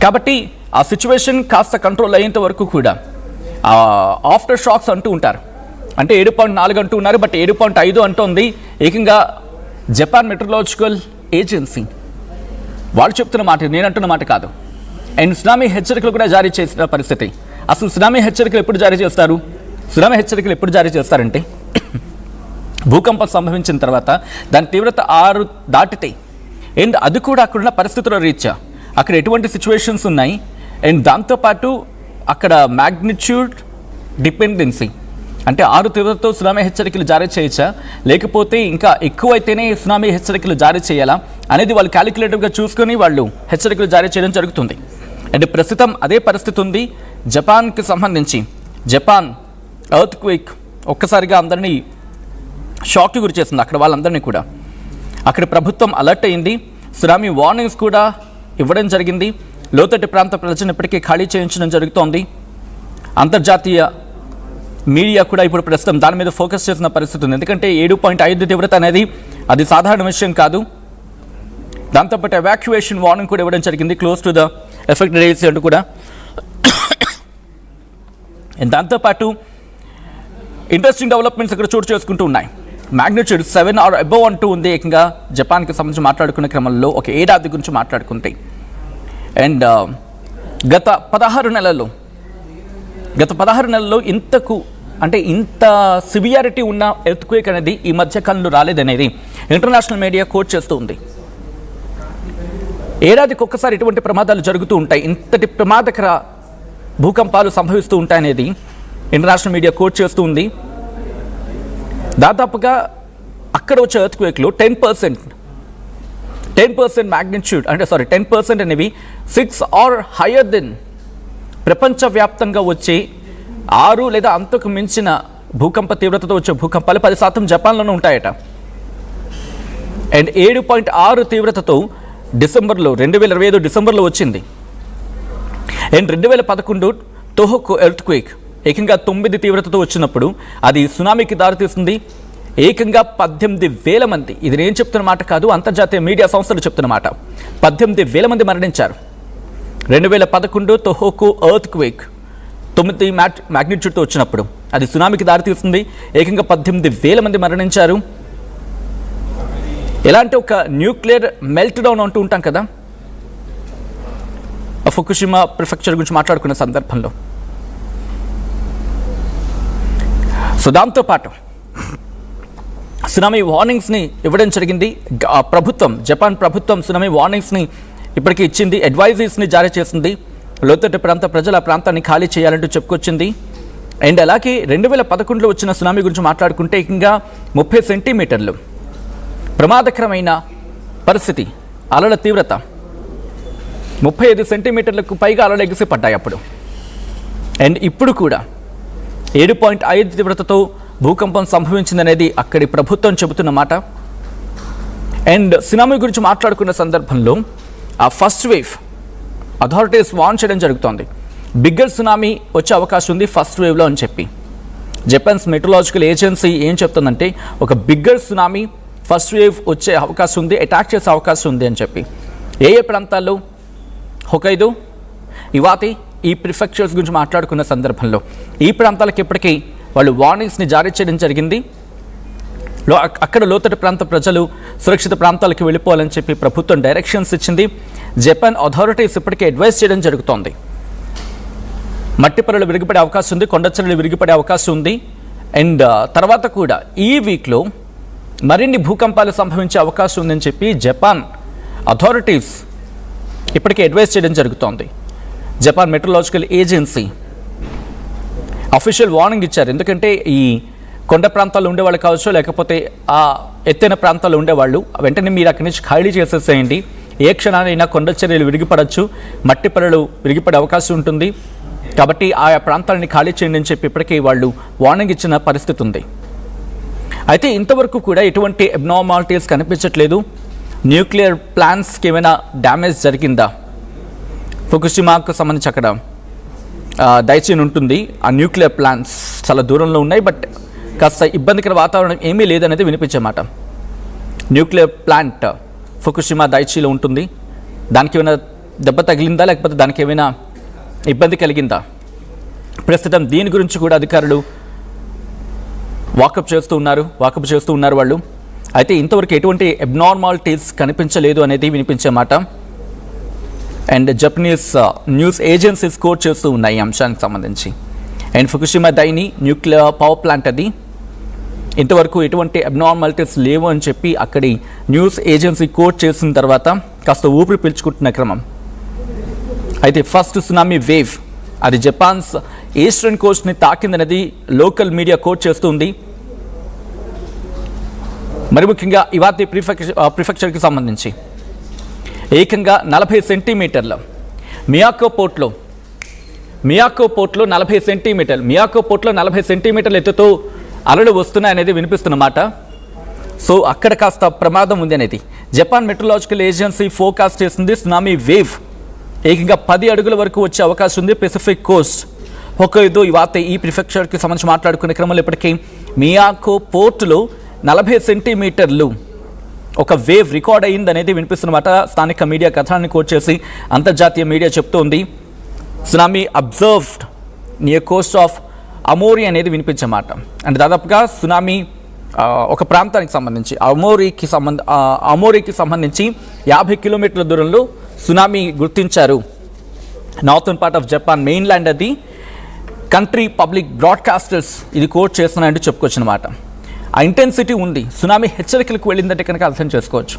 కాబట్టి ఆ సిచ్యువేషన్ కాస్త కంట్రోల్ అయ్యేంత వరకు కూడా ఆఫ్టర్ షాక్స్ అంటూ ఉంటారు. అంటే 7.4 అంటూ ఉన్నారు, బట్ 7.5 అంటోంది ఏకంగా జపాన్ మెట్రలాజికల్ ఏజెన్సీ. వాళ్ళు చెప్తున్న మాట, నేను అంటున్న మాట కాదు. అండ్ సునామీ హెచ్చరికలు కూడా జారీ చేసిన పరిస్థితి. అసలు సునామీ హెచ్చరికలు ఎప్పుడు జారీ చేస్తారు? సునామీ హెచ్చరికలు ఎప్పుడు జారీ చేస్తారంటే భూకంపం సంభవించిన తర్వాత దాని తీవ్రత 6 దాటితే, అండ్ అది కూడా అక్కడున్న పరిస్థితుల రీత్యా అక్కడ ఎటువంటి సిచ్యువేషన్స్ ఉన్నాయి, అండ్ దాంతోపాటు అక్కడ మ్యాగ్నిట్యూడ్ డిపెండెన్సీ అంటే 6 తీవ్రతతో సునామీ హెచ్చరికలు జారీ చేయొచ్చా, లేకపోతే ఇంకా ఎక్కువైతేనే సునామీ హెచ్చరికలు జారీ చేయాలా అనేది వాళ్ళు క్యాలిక్యులేటివ్గా చూసుకొని వాళ్ళు హెచ్చరికలు జారీ చేయడం జరుగుతుంది. అండ్ ప్రస్తుతం అదే పరిస్థితి ఉంది జపాన్కి సంబంధించి. జపాన్ ఎర్త్ క్వేక్ ఒక్కసారిగా అందరినీ షాక్కి గురి చేస్తుంది అక్కడ వాళ్ళందరినీ కూడా. అక్కడ ప్రభుత్వం అలర్ట్ అయింది, సునామీ వార్నింగ్స్ కూడా ఇవ్వడం జరిగింది. లోతట్టు ప్రాంత ప్రజలను ఇప్పటికీ ఖాళీ చేయించడం జరుగుతోంది. అంతర్జాతీయ మీడియా కూడా ఇప్పుడు ప్రస్తుతం దాని మీద ఫోకస్ చేసిన పరిస్థితి ఉంది. ఎందుకంటే 7.5 తీవ్రత అనేది అది సాధారణ విషయం కాదు. దాంతోపాటు ఎవాక్యుయేషన్ వార్నింగ్ కూడా ఇవ్వడం జరిగింది, close to the affected areas అంటూ కూడా. దాంతోపాటు ఇంట్రెస్టింగ్ డెవలప్మెంట్స్ ఇక్కడ చోటు చేసుకుంటూ ఉన్నాయి. మ్యాగ్నిట్యూడ్ 7 ఆర్ అబోవ్ అంటూ ఉంది ఏకంగా జపాన్కి సంబంధించి మాట్లాడుకునే క్రమంలో ఒక ఏడాది గురించి మాట్లాడుకుంటే. అండ్ గత 16 నెలల్లో ఇంతకు అంటే ఇంత సివియారిటీ ఉన్న ఎర్త్క్వేక్ అనేది ఈ మధ్యకాలంలో రాలేదనేది ఇంటర్నేషనల్ మీడియా కోట్ చేస్తూ ఉంది. ఏడాదికి ఒక్కసారి ఇటువంటి ప్రమాదాలు జరుగుతూ ఉంటాయి, ఇంతటి ప్రమాదకర భూకంపాలు సంభవిస్తూ ఉంటాయనేది ఇంటర్నేషనల్ మీడియా కోట్ చేస్తూ ఉంది. దాదాపుగా అక్కడ వచ్చే ఎర్త్క్వేక్లో 10% మ్యాగ్నిట్యూడ్ అంటే 10% అనేవి 6 ఆర్ హయ్యర్ దెన్ ప్రపంచవ్యాప్తంగా వచ్చే 6 లేదా అంతకు మించిన భూకంప తీవ్రతతో వచ్చే భూకంపాలు 10% జపాన్లోనే ఉంటాయట. అండ్ 7.6 తీవ్రతతో 2025 డిసెంబర్లో వచ్చింది. అండ్ 2011 తోహోకు ఎర్త్క్వేక్ ఏకంగా 9 తీవ్రతతో వచ్చినప్పుడు అది సునామీకి దారితీస్తుంది. ఏకంగా 18,000 మంది, ఇది నేను చెప్తున్న మాట కాదు, అంతర్జాతీయ మీడియా సంస్థలు చెప్తున్న మాట, 18,000 మంది మరణించారు. 2011 తోహోకు ఎర్త్క్వేక్ 9 మ్యాగ్నిట్యూడ్తో వచ్చినప్పుడు అది సునామీకి దారితీస్తుంది. ఏకంగా 18,000 మంది మరణించారు. ఎలాంటి ఒక న్యూక్లియర్ మెల్ట్ డౌన్ అంటూ ఉంటాం కదా ఫుకుషిమా ప్రిఫెక్చర్ గురించి మాట్లాడుకున్న సందర్భంలో. సో దాంతోపాటు సునామీ వార్నింగ్స్ని ఇవ్వడం జరిగింది జపాన్ ప్రభుత్వం సునామీ వార్నింగ్స్ని ఇప్పటికీ ఇచ్చింది, అడ్వైజరీస్ని జారీ చేసింది. లోతట్టు ప్రాంత ప్రజలు ఆ ప్రాంతాన్ని ఖాళీ చేయాలంటూ చెప్పుకొచ్చింది. అండ్ అలాగే 2011లో వచ్చిన సునామీ గురించి మాట్లాడుకుంటే ఏకంగా 30 సెంటీమీటర్లు ప్రమాదకరమైన పరిస్థితి, అలల తీవ్రత 35 సెంటీమీటర్లకు పైగా అలలు ఎగిసి పడ్డాయి అప్పుడు. అండ్ ఇప్పుడు కూడా 7.5 తీవ్రతతో భూకంపం సంభవించిందనేది అక్కడి ప్రభుత్వం చెబుతున్న మాట. అండ్ సునామీ గురించి మాట్లాడుకున్న సందర్భంలో ఆ ఫస్ట్ వేవ్ అథారిటీస్ వార్న్ చేయడం జరుగుతోంది. బిగ్గర్ సునామీ వచ్చే అవకాశం ఉంది ఫస్ట్ వేవ్లో అని చెప్పి. జపాన్స్ మెట్రలాజికల్ ఏజెన్సీ ఏం చెప్తుందంటే ఒక బిగ్గర్ సునామీ ఫస్ట్ వేవ్ వచ్చే అవకాశం ఉంది, అటాక్ చేసే అవకాశం ఉంది అని చెప్పి. ఏ ప్రాంతాల్లో హొకైడో, ఇవాతే ఈ ప్రిఫెక్చర్స్ గురించి మాట్లాడుకున్న సందర్భంలో ఈ ప్రాంతాలకు ఇప్పటికీ వాళ్ళు వార్నింగ్స్ని జారీ చేయడం జరిగింది. అక్కడ లోతట్టు ప్రాంత ప్రజలు సురక్షిత ప్రాంతాలకు వెళ్ళిపోవాలని చెప్పి ప్రభుత్వం డైరెక్షన్స్ ఇచ్చింది. జపాన్ అథారిటీస్ ఇప్పటికే అడ్వైస్ చేయడం జరుగుతోంది. మట్టి పొరలు విరిగిపడే అవకాశం ఉంది, కొండచర్యలు విరిగిపడే అవకాశం ఉంది. అండ్ తర్వాత కూడా ఈ వీక్లో మరిన్ని భూకంపాలు సంభవించే అవకాశం ఉందని చెప్పి జపాన్ అథారిటీస్ ఇప్పటికే అడ్వైస్ చేయడం జరుగుతోంది. Japan metrological agency official warning ఇచ్చారు. ఎందుకంటే ఈ కొండ ప్రాంతాల్లో ఉండేవాళ్ళు కావచ్చు, లేకపోతే ఆ ఎత్తైన ప్రాంతాల్లో ఉండేవాళ్ళు వెంటనే మీరు అక్కడి నుంచి ఖాళీ చేసేసేయండి, ఏ క్షణానైనా కొండ చర్యలు విరిగిపడవచ్చు, మట్టి పొరలు విరిగిపడే అవకాశం ఉంటుంది, కాబట్టి ఆయా ప్రాంతాలని ఖాళీ చేయండి అని చెప్పి ఇప్పటికీ వాళ్ళు వార్నింగ్ ఇచ్చిన పరిస్థితి ఉంది. అయితే ఇంతవరకు కూడా ఎటువంటి అబ్నార్మాలిటీస్ కనిపించట్లేదు. న్యూక్లియర్ ప్లాంట్స్కి ఏమైనా డ్యామేజ్ జరిగిందా? ఫుకుషిమాకు సంబంధించి అక్కడ దైచిన్ ఉంటుంది, ఆ న్యూక్లియర్ ప్లాంట్స్ చాలా దూరంలో ఉన్నాయి, బట్ కాస్త ఇబ్బందికర వాతావరణం ఏమీ లేదనేది వినిపించేమాట. న్యూక్లియర్ ప్లాంట్ ఫుకుషిమా దైచిలో ఉంటుంది, దానికి ఏమైనా దెబ్బ తగిలిందా లేకపోతే దానికి ఏమైనా ఇబ్బంది కలిగిందా? ప్రస్తుతం దీని గురించి కూడా అధికారులు వాకప్ చేస్తూ ఉన్నారు వాళ్ళు. అయితే ఇంతవరకు ఎటువంటి అబ్నార్మాలిటీస్ కనిపించలేదు అనేది వినిపించే మాట. And Japanese news agencies quote చేస్తూ ఉన్నాయి ఈ అంశానికి సంబంధించి. And Fukushima Daini nuclear power plant అది, ఇంతవరకు ఎటువంటి అబ్నార్మాలిటీస్ లేవు అని చెప్పి అక్కడి న్యూస్ ఏజెన్సీ కోట్ చేసిన తర్వాత కాస్త ఊపిరి పీల్చుకుంటున్న క్రమం. అయితే ఫస్ట్ సునామీ వేవ్ అది జపాన్స్ ఈస్టర్న్ కోస్ట్ని తాకిందనేది లోకల్ మీడియా కోట్ చేస్తుంది. మరి ముఖ్యంగా ఇవాతి ప్రిఫెక్చర్కి సంబంధించి ఏకంగా 40 సెంటీమీటర్ల మియాకో పోర్ట్లో 40 సెంటీమీటర్ల ఎత్తుతో అలలు వస్తున్నాయనేది వినిపిస్తున్నమాట. సో అక్కడ కాస్త ప్రమాదం ఉంది అనేది జపాన్ మెట్రలాజికల్ ఏజెన్సీ ఫోర్కాస్ట్ చేసింది. సునామీ వేవ్ ఏకంగా 10 అడుగుల వరకు వచ్చే అవకాశం ఉంది పసిఫిక్ కోస్ట్. హోకైడో ఇవాతే ఈ ప్రిఫెక్చర్కి సంబంధించి మాట్లాడుకునే క్రమంలో ఇప్పటికీ మియాకో పోర్టులో 40 సెంటీమీటర్లు ఒక వేవ్ రికార్డ్ అయ్యిందనేది వినిపిస్తున్నమాట. స్థానిక మీడియా కథనాన్ని కోట్ చేసి అంతర్జాతీయ మీడియా చెప్తోంది. Tsunami observed near coast off Aomori అనేది వినిపించమాట. అంటే దాదాపుగా సునామీ ఒక ప్రాంతానికి సంబంధించి అమోరికి సంబంధించి 50 కిలోమీటర్ల దూరంలో సునామీ గుర్తించారు. Northern part of Japan main land అది. కంట్రీ పబ్లిక్ బ్రాడ్కాస్టర్స్ ఇది కోట్ చేస్తున్నాయంటూ చెప్పుకోవచ్చనమాట. ఆ ఇంటెన్సిటీ ఉంది. సునామీ హెచ్చరికలకు వెళ్ళిందంటే కనుక అర్థం చేసుకోవచ్చు.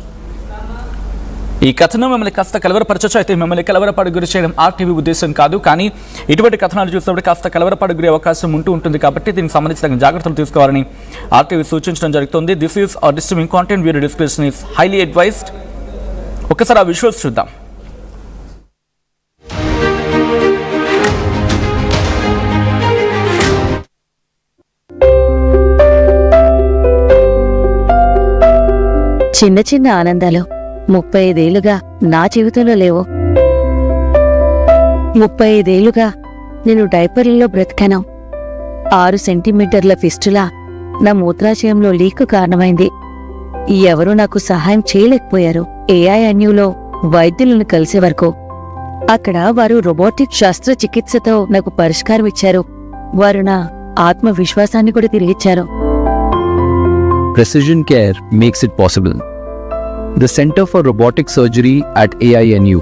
ఈ కథనం మిమ్మల్ని కాస్త కలవరపరచవచ్చు. అయితే మిమ్మల్ని కలవరపాటు గురి చేయడం ఆర్టీవీ ఉద్దేశం కాదు, కానీ ఇటువంటి కథనాలు చూసినప్పుడు కాస్త కలవరపాటు గురి అవకాశం ఉంటుంది కాబట్టి దీనికి సంబంధించి తగిన జాగ్రత్తలు తీసుకోవాలని ఆర్టీవీ సూచించడం జరుగుతుంది. This is are disturbing content. Video description is highly advised. ఒకసారి ఆ విజువల్స్ చూద్దాం. చిన్న చిన్న ఆనందాలు 35 ఏళ్లుగా నా జీవితంలో లేవు. 35 ఏళ్లుగా నేను డైపర్లలో బ్రతికాను. 6 సెంటీమీటర్ల ఫిస్టులా నా మూత్రాశయంలో లీకు కారణమైంది. ఎవరూ నాకు సహాయం చేయలేకపోయారు. ఏఐఎన్యూలో వైద్యులను కలిసే వరకు. అక్కడ వారు రోబోటిక్ శస్త్రచికిత్సతో నాకు పరిష్కారం ఇచ్చారు. వారు నా ఆత్మవిశ్వాసాన్ని కూడా తిరిగిచ్చారు. Precision care makes it possible. The Center for Robotic Surgery at AINU